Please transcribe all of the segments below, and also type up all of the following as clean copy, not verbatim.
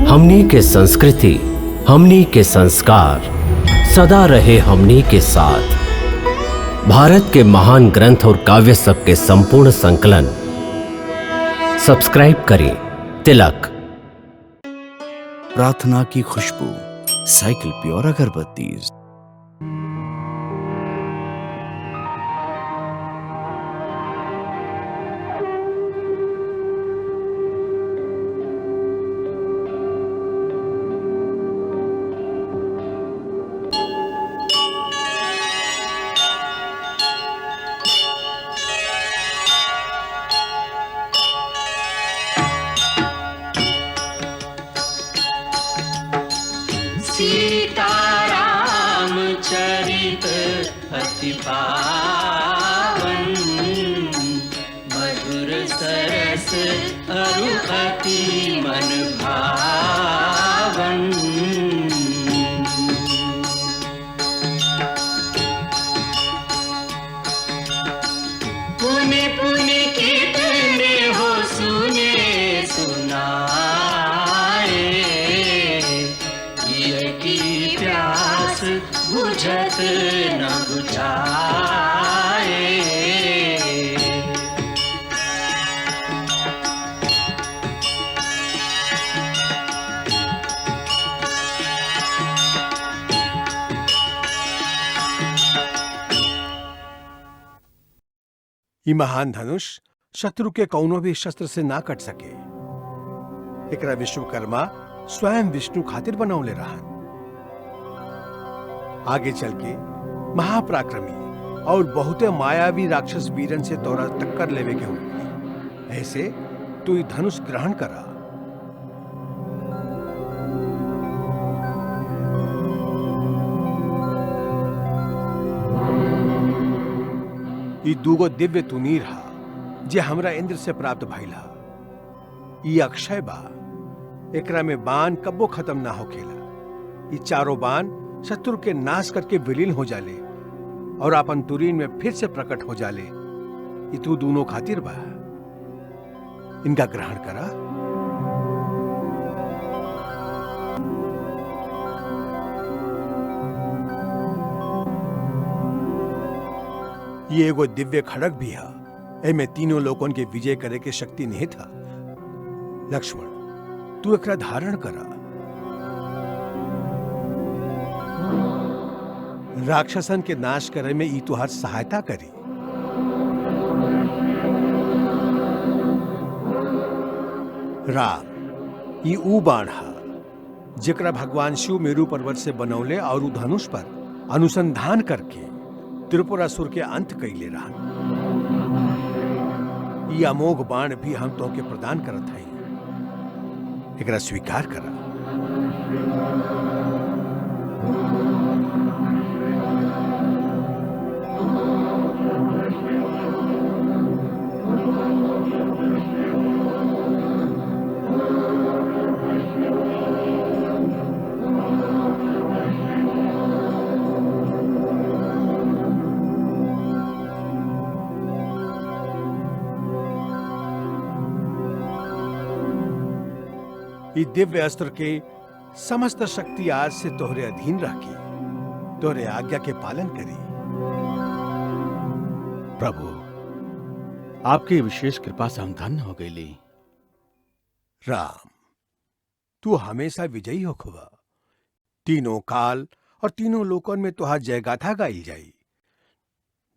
हमनी के संस्कृति, हमनी के संस्कार सदा रहे हमनी के साथ। भारत के महान ग्रंथ और काव्य सब के संपूर्ण संकलन सब्सक्राइब करें तिलक। प्रार्थना की खुशबू, साइकिल प्योर अगरबत्ती। सीताराम चरित अति पावन, मधुर सरस अरु अति मन भावन। पुनि पुनि कितने हो सुने सुनाए, की प्यास बुझत न बुझाए। ई महान धनुष शत्रु के कौनो भी शस्त्र से ना कट सके। एकरा विश्वकर्मा स्वयं विष्णु खातिर बनौले रहन। आगे चल के महापराक्रमी और बहुते मायावी राक्षस वीरन से तोरा टक्कर लेवे के होगी। ऐसे तू ई धनुष ग्रहण करा। ई दूगो दिव्य तुनीर हा जे हमरा इंद्र से प्राप्त भइल हा। ई अक्षय बा, एकरा में बाण कब्बो खत्म ना होखेला। ई चारों बाण शत्रु के नाश करके विलीन हो जाले और अपन तुरीन में फिर से प्रकट हो जाले। ई तू दोनों खातिर बा, इनका ग्रहण करा। ये एगो दिव्य खड़ग भी है। एमे तीनों लोगों के विजय करे के शक्ति निहित है। लक्ष्मण, तू एकरा धारण करा। राक्षसन के नाश करे में ई तुहार सहायता करी। राम, ई ऊ बाण हा जेकरा भगवान शिव मेरू पर्वत से बनौले और ऊ धनुष पर अनुसंधान करके त्रिपुरासुर के अंत कैले रहा। ई अमोघ बाण भी हम तो के प्रदान करत हई, एकरा स्वीकार करा। ई दिव्य अस्त्र के समस्त शक्ति आज से तोहरे अधीन रखी, तोहरे आज्ञा के पालन करी। प्रभु, आपकी विशेष कृपा से हम धन्य हो गए। राम, तू हमेशा विजयी हो खुबा। तीनों काल और तीनों लोकन में तुहार जयगाथा गाई जाई।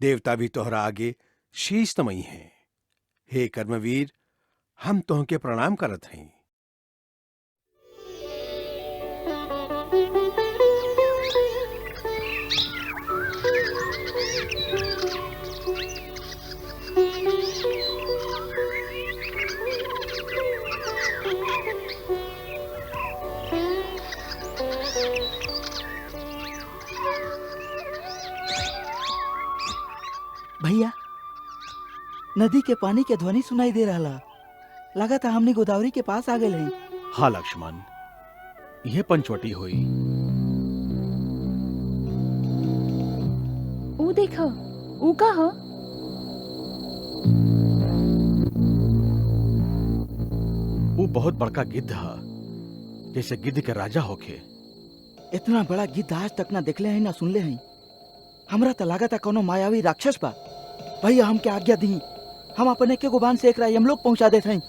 देवता भी तोहरा आगे शीश नमई हैं। हे कर्मवीर, हम तोहके प्रणाम करत हई। भैया, नदी के पानी के ध्वनि सुनाई दे रहा। लगा था हमने गोदावरी के पास आ गए। हाँ लक्ष्मण, यह पंचवटी हुई। ओ देखो, ऊ का हो? वो बहुत बड़का गिद्ध है जैसे गिद्ध के राजा होके। इतना बड़ा गिद्ध आज तक ना देखले हैं ना सुनले हैं। हमरा तो लागत है कोनो मायावी राक्षस बा। भैया हमके आज्ञा दी, हम अपने के गुबान से एकरा यमलोक पहुंचा देते हैं।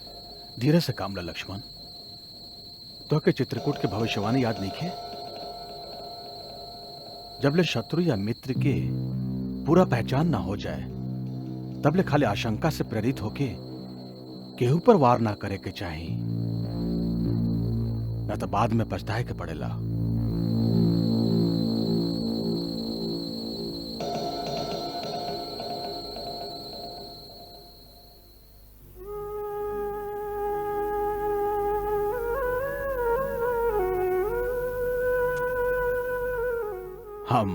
धीरे से काम ला लक्ष्मण। तो के चित्रकूट के भविष्यवाणी याद नहीं खे? जबले शत्रु या मित्र के पूरा पहचान ना हो जाए तबले खाली आशंका से प्रेरित होके केहू पर वार ना करे के चाहिए, न तो बाद में पछताए के पड़ेला। हम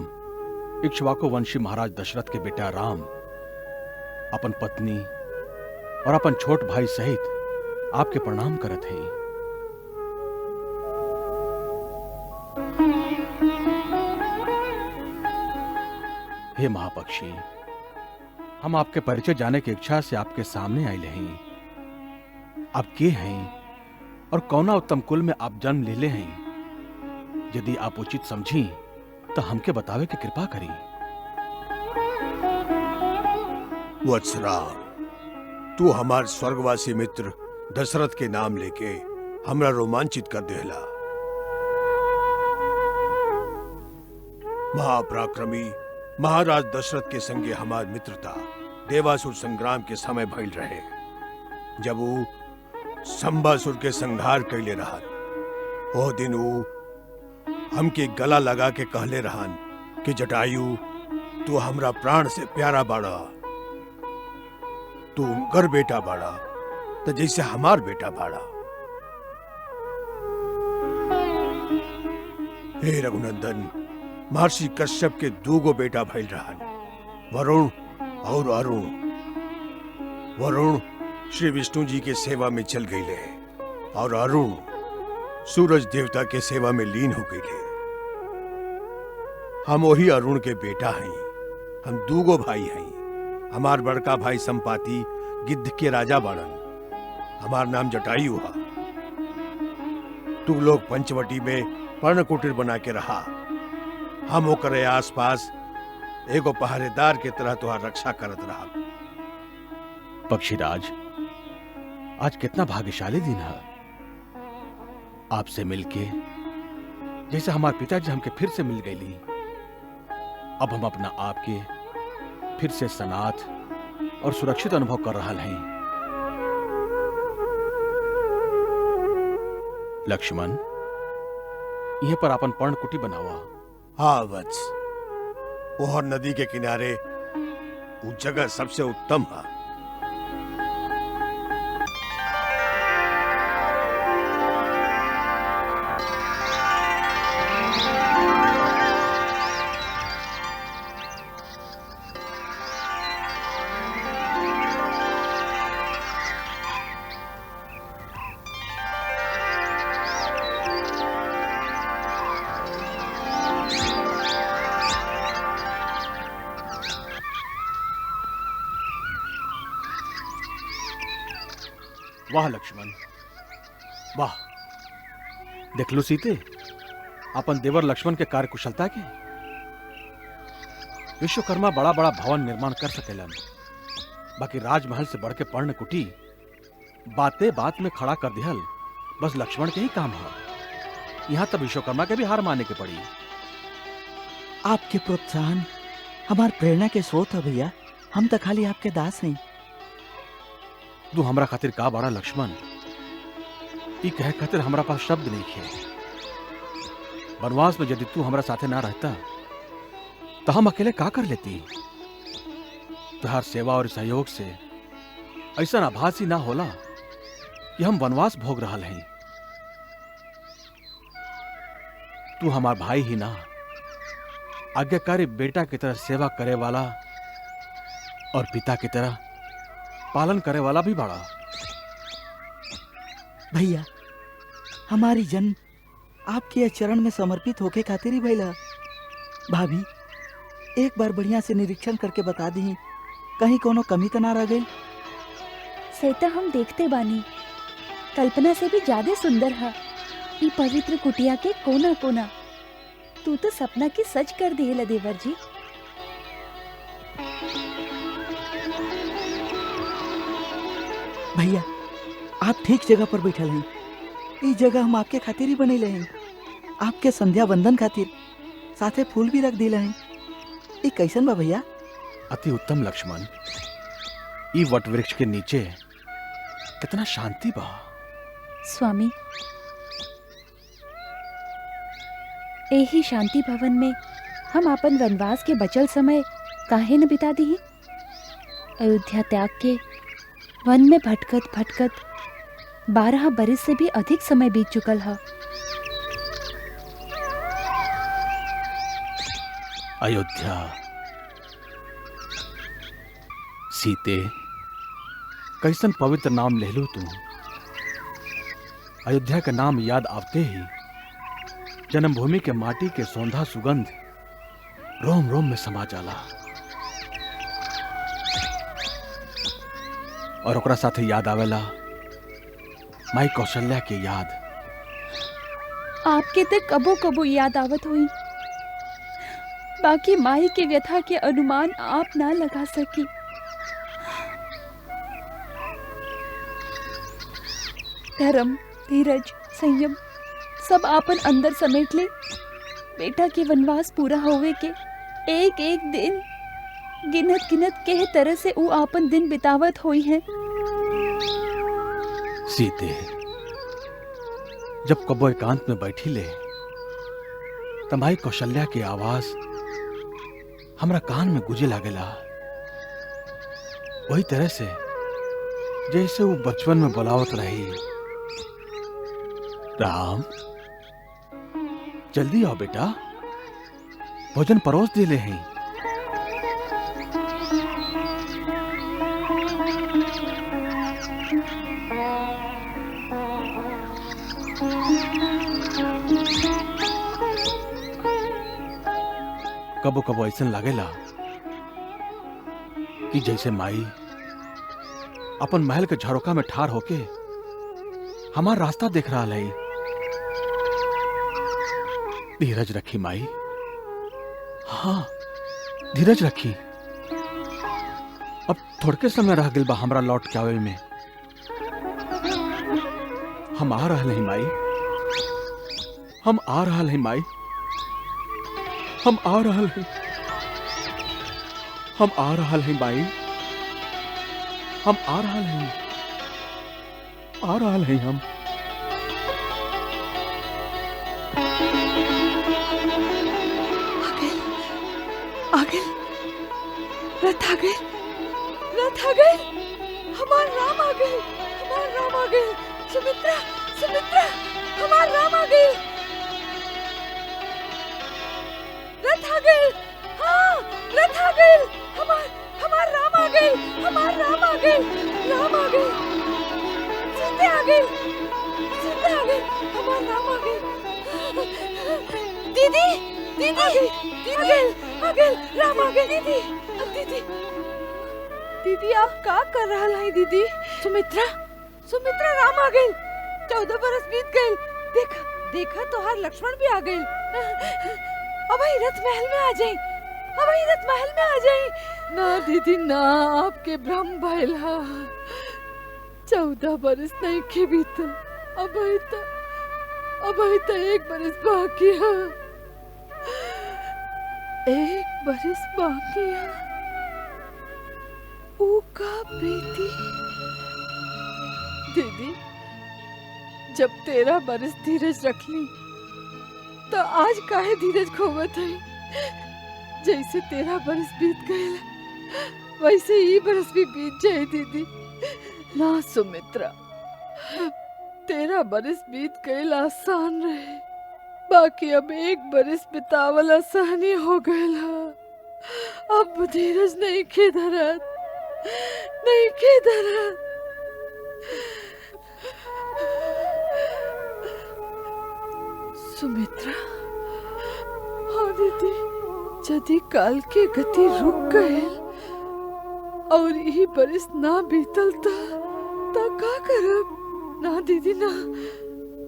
इक्ष्वाकु वंशी महाराज दशरथ के बेटा राम अपन पत्नी और अपन छोट भाई सहित आपके प्रणाम करत हैं। हे महापक्षी, हम आपके परिचय जाने की इच्छा से आपके सामने आए हैं। आप के हैं और कौना उत्तम कुल में आप जन्म ले हैं? यदि आप उचित समझी तो हमके बतावे की कृपा करी। वत्सराम, तू हमार स्वर्गवासी मित्र दशरथ के नाम लेके हमरा रोमांचित कर देला। महापराक्रमी महाराज दशरथ के संगे हमार मित्रता देवासुर संग्राम के समय भइल रहे, जब वो संबासुर के संहार कैले रहन। ओ दिन वो हमके गला लगा के कहले रहन कि जटायु, तू हमरा प्राण से प्यारा बाड़ा, तू उनकर बेटा बाड़ा तो जैसे हमार बेटा बाड़ा। हे रघुनंदन, महर्षि कश्यप के दूगो बेटा भइल रहन, वरुण और अरुण। वरुण श्री विष्णु जी के सेवा में चल गईले और अरुण सूरज देवता के सेवा में लीन हो गईले। हम वही अरुण के बेटा हैं। हम दूगो भाई हैं। हमार बड़का भाई संपाति गिद्ध के राजा बाड़न, हमार नाम जटायु है। तू लोग पंचवटी में पर्ण कुटीर बना के रहा। हम ओकरे आसपास एगो पहरेदार के तरह तुहार रक्षा करत रहा। पक्षीराज, आज कितना भाग्यशाली दिन है। आपसे मिलके जैसे हमारे पिताजी हमके फिर से मिल गईली। अब हम अपना आपके फिर से सनाथ और सुरक्षित अनुभव कर रहा हैं। लक्ष्मण, यह पर अपन पर्ण कुटी बनावा। हाँ वत्स, ओहर नदी के किनारे वो जगह सबसे उत्तम है। वाह लक्ष्मण, वाह। देख लो सीते, अपन देवर लक्ष्मण के कार्य कुशलता के। विश्वकर्मा बड़ा बड़ा भवन निर्माण कर सकेलन, बाकी राजमहल से बढ़ के पर्ण कुटी बातें बात में खड़ा कर दिहल बस लक्ष्मण के ही काम है। यहाँ तब विश्वकर्मा के भी हार माने के पड़ी। आपके प्रोत्साहन हमार प्रेरणा के स्रोत है भैया। हम तो खाली आपके दास हैं। तू हमरा खातिर का बड़ा लक्ष्मण, ई कहे खातिर हमरा पास शब्द नहीं है। वनवास में यदि तू हमरा साथे ना रहता तो हम अकेले का कर लेती। तुहार सेवा और सहयोग से ऐसा आभास ही ना होला कि हम वनवास भोग रहा हैं। तू हमार भाई ही ना, आज्ञाकारी बेटा की तरह सेवा करे वाला और पिता की तरह पालन करे वाला भी बड़ा। भैया, हमारी जन्म आपके चरण में समर्पित होके खातिर ही भैला। भाभी, एक बार बढ़िया से निरीक्षण करके बता दी, कहीं कोनो कमी तो ना रह गई। से तो हम देखते बानी, कल्पना से भी ज्यादा सुंदर है। ई पवित्र कुटिया के कोना कोना तू तो सपना की सच कर दिए देवर जी। भैया आप ठीक जगह पर बैठल हैं। ई जगह हम आपके खातिर ही बनैले हैं, आपके संध्या बंदन खातिर। साथे फूल भी रख दिले हैं। ई कैसन बा भैया? अति उत्तम लक्ष्मण। ई वट वृक्ष के नीचे कितना शांति बा। स्वामी, यही शांति भवन में हम अपन वनवास के बचल समय काहे न बिता दी। अयोध्या त्याग के वन में भटकत भटकत 12 बरस से भी अधिक समय बीत चुकल है। अयोध्या, सीते, कैसन पवित्र नाम ले लू तू। अयोध्या का नाम याद आते ही जन्मभूमि के माटी के सौंधा सुगंध रोम रोम में समा जाला और ओकरा साथे याद आवेला माई कौशल्या के याद। आपके तक कबो कबो याद आवत हुई, बाकी माई के व्यथा के अनुमान आप ना लगा सकी। धर्म, धीरज, संयम सब आपन अंदर समेट ले। बेटा के वनवास पूरा होवे के एक एक दिन गिनत गिनत के तरह से ऊ आपन दिन बितावत हुई है। सीते, जब कबो एकांत में बैठी ले तब माई कौशल्या की आवाज हमरा कान में गुजे लागेला। वही तरह से जैसे वो बचपन में बुलावत रही, राम जल्दी आओ बेटा, भोजन परोस दे ले हैं। कबो कबो ऐसा लागेला कि जैसे माई अपन महल के झरोका में ठार होके हमारा रास्ता देख रहा है। धीरज रखी माई, हाँ धीरज रखी। अब थोड़के समय रह गइल बा हमरा लौट के आवे में। हम आ रहल हैं माई, हम आ रहल हैं माई, हम आ रहल हैं, हम आ रहल हैं माई, हम आ रहल हैं, आ रहल हैं हम। आगे रथ आ गए, रथ आ गए, हमार राम आ गए, हमार राम आ गए। सुमित्रा, सुमित्रा, हमार राम आ गए, रथ आ गए। हाँ रथ आ गए, हमार राम आ गए, हमार राम आ गए, राम आ गए, सीते आ गए, सीते आ गए, हमार राम आ गए। दीदी, दीदी, दीदी, आ गए, राम आ गए। दीदी, दीदी, दीदी आप का कर रहा है दीदी? सुमित्रा, सुमित्रा, राम आ गए। 14 बरस बीत गए। देखा, देखा तोहार लक्ष्मण भी आ गए। अब ही रथ महल में आ जाए, अब ही रथ महल में आ जाए। ना दीदी ना, आपके भ्रम भइल हा। 14 बरस नहीं के बीतल, अब ही तो 1 बरस बाकी है, 1 बरस बाकी है। ऊका प्रीति दीदी, जब 13 बरस धीरज रख ली तो आज काहे धीरज खोवत है? जैसे 13 बरस बीत गए वैसे ही बरस भी बीत जाए दीदी। ना सुमित्रा, 13 बरस बीत गए आसान रहे, बाकी अब 1 बरस बितावल आसानी हो गए। अब धीरज नहीं के धरत, नहीं के धरत। सुमित्रा, हाँ दीदी, यदि काल के गति रुक गए और यही बरस ना बीतल तो का करब? ना दीदी ना,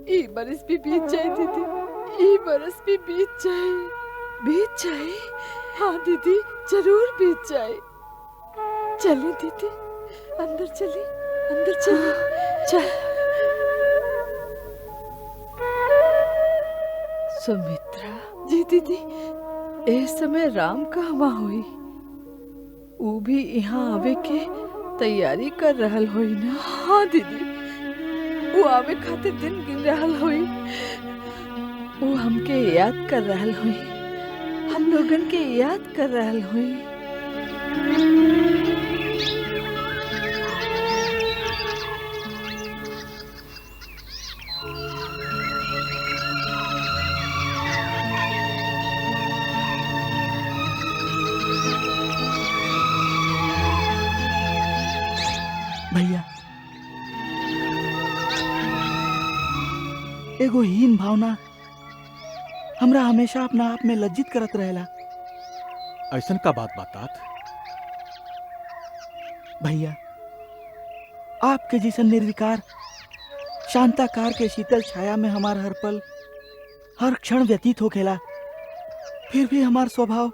ई बरस भी बीत जाए दीदी, ई बरस भी बीत जाए। बीत जाए? हाँ दीदी, जरूर बीत जाए। चलिए दीदी, अंदर चलिए, अंदर चलिए। चल। सुमित्रा जी दीदी, इस समय राम कहवा हुई? ऊ भी यहाँ आवे के तैयारी कर रहल होई ना? हाँ दीदी, वो आवे खातिर दिन गिन रहल होई। वो हमके याद कर रहल होई, हम लोगन के याद कर रहल होई। भैया, एगो हीन भावना हमरा हमेशा अपना आप में लज्जित करत रहेला। ऐसन का बात बातात? भैया, आपके जैसन निर्विकार शांताकार के शीतल छाया में हमार हर पल हर क्षण व्यतीत होखेला, फिर भी हमार स्वभाव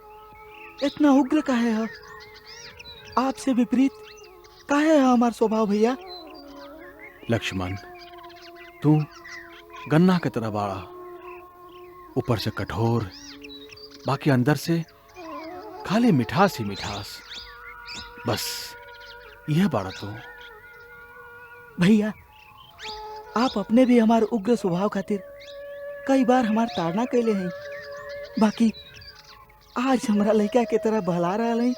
इतना उग्र काहे है? आपसे विपरीत काहे है हमार स्वभाव भैया? लक्ष्मण, तू गन्ना की तरह बाड़ा, ऊपर से कठोर, बाकी अंदर से खाली मिठास ही मिठास। बस यह बाड़ा तू। भैया, आप अपने भी हमार उग्र स्वभाव खातिर कई बार हमार ताड़ना कैले हैं, बाकी आज हमारा लड़का के तरह बहला रहा है।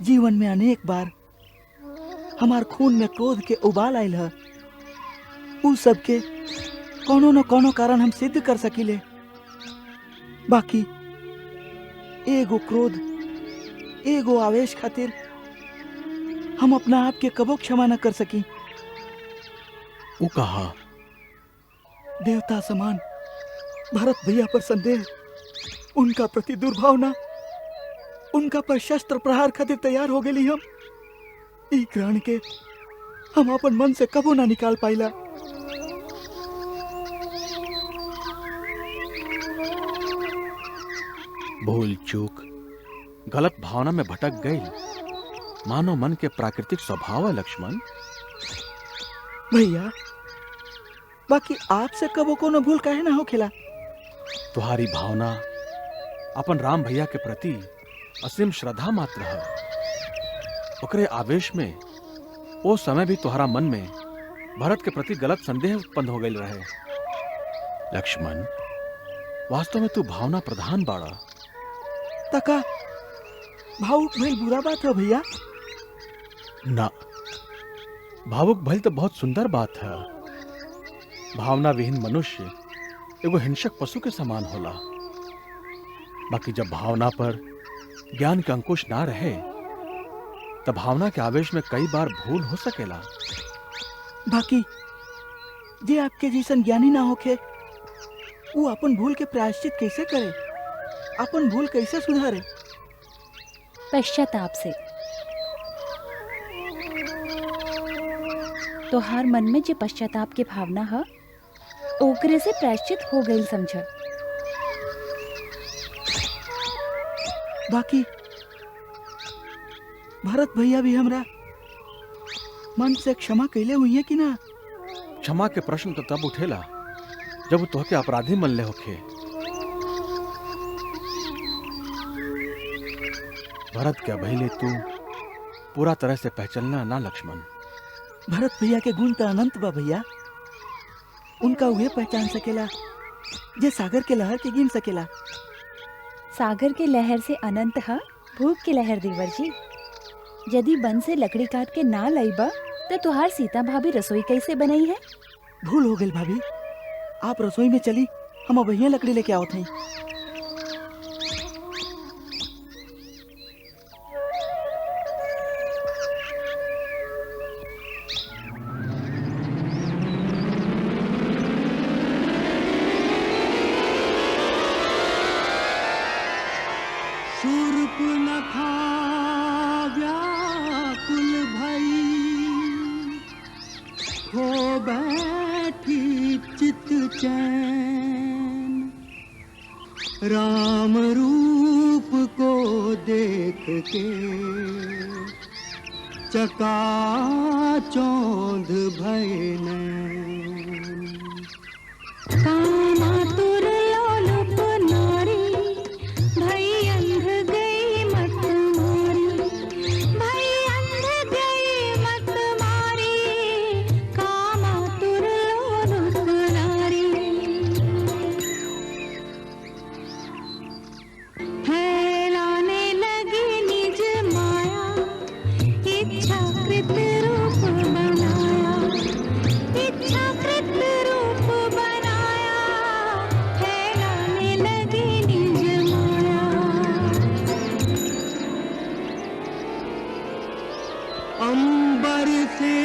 जीवन में अनेक बार हमार खून में क्रोध के उबाल आयल है, उस सब के कोनो न कोनो कारण हम सिद्ध कर सकिले, बाकी एगो क्रोध, एगो आवेश खातिर हम अपना आप के कबो क्षमा न कर सकी। वो कहा देवता समान भरत भैया पर संदेह, उनका प्रति दुर्भावना, उनका पर शस्त्र प्रहार खातिर तैयार हो गई। हम ई ग्रहण के हम अपन मन से कबो ना निकाल पाइला। भूल चूक, गलत भावना में भटक गई, मानो मन के प्राकृतिक स्वभाव है लक्ष्मण। भैया, बाकी आपसे कबो कोनो भूल काहे ना होखेला? तुम्हारी भावना अपन राम भैया के प्रति असीम श्रद्धा मात्र है। ओकरे आवेश में वो समय भी तुम्हारा मन में भरत के प्रति गलत संदेह उत्पन्न हो गई रहे। लक्ष्मण, वास्तव में तू भावना प्रधान बाड़ा। तका भावुक भइल बुरा बात है भैया? ना, भावुक भइल तो बहुत सुंदर बात है। भावना विहीन मनुष्य एगो हिंसक पशु के समान होला। बाकी जब भावना पर ज्ञान का अंकुश ना रहे, तब भावना के आवेश में कई बार भूल हो सकेला। बाकी जे आपके जैसन ज्ञानी ना होखे, वो अपन भूल के प्रायश्चित कैसे करे, अपन भूल कैसे सुधारे? पश्चाताप से। तो हर मन में जो पश्चाताप के भावना है, ओकरे से प्रायश्चित हो गई समझ। बाकी भरत भैया भी हमरा मन से क्षमा कैले हुई है कि ना? क्षमा के प्रश्न तो तब उठेला जब तोहके अपराधी मन ले होखे। भरत के भइले तू पूरा तरह से पहचानना ना लक्ष्मण। भरत भैया के गुण तो अनंत बा भैया, उनका उहे पहचान सकेला जे सागर के लहर के गिन सकेला। सागर के लहर से अनंत है भूख के लहर देवर जी। यदि बन से लकड़ी काट के ना लाइबा तो तुहार सीता भाभी रसोई कैसे बनाई है? भूल हो गई भाभी, आप रसोई में चली, हम अब यहाँ लकड़ी लेके आवत हैं। शूर्पणखा व्याकुल भई खो बैठी चित चैन, राम रूप को देख के चकाचौंध भय नैन। कामातुर लोलुप नारी, भई अंध गई मत मारी, भई अंध गई मत मारी, कामातुर लोलुप नारी। फैलाने लगी निज माया, इच्छाकृत रूप बनाया, इच्छाकृत रूप बनाया, फैलाने लगी निज माया। अंबर से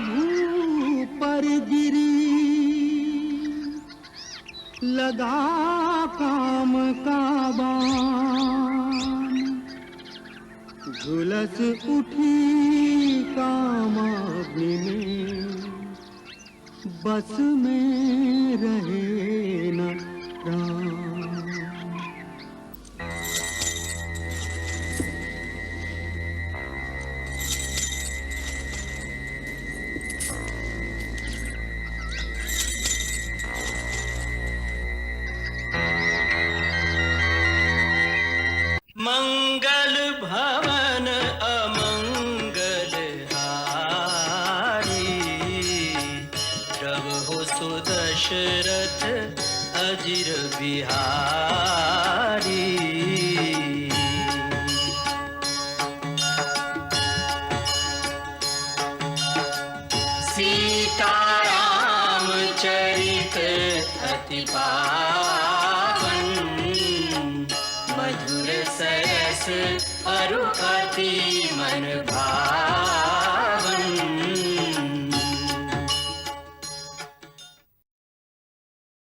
भू पर गिरी, लगा काम का बाण, झुलस उठी कामाग्नि में, बस में रहे न प्राण। मंगल भवन अमंगल हारी, प्रभु सुदशरथ अजिर बिहारी। सीताराम चरित अति पावन, मधुर सरस अरु अति मन भावन।